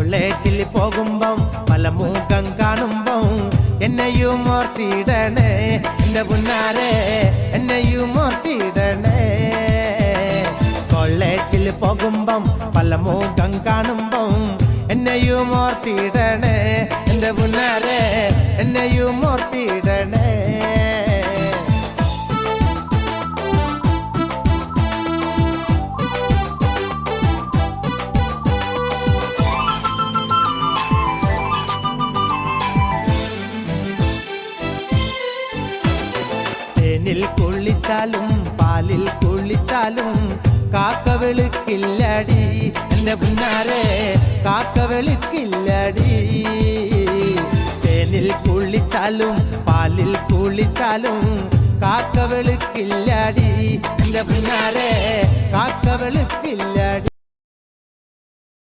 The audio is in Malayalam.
കോളേജിൽ പോകുമ്പം പല മുഖം കാണുമ്പം എന്നെയും ഓർത്തിടണേ എന്റെ പുന്നാരെ, എന്നെയും ഓർത്തിടണേ. കോളേജിൽ പോകുമ്പം പല മുഖം കാണുമ്പം എന്നെയും ഓർത്തിടണേ എന്റെ പുന്നാരെ, എന്നെയും ഓർത്തിടണേ. തേനിൽ കുളിച്ചാലും പാലിൽ കുളിച്ചാലും കാക്ക വെളുക്കില്ലടി എന്റെ പുന്നാരെ, കാക്ക വെളുക്കില്ലടി. തേനിൽ കുളിച്ചാലും പാലിൽ കുളിച്ചാലും കാക്ക വെളുക്കില്ലടി എന്റെ പുന്നാരെ, കാക്ക വെളുക്കില്ലടി.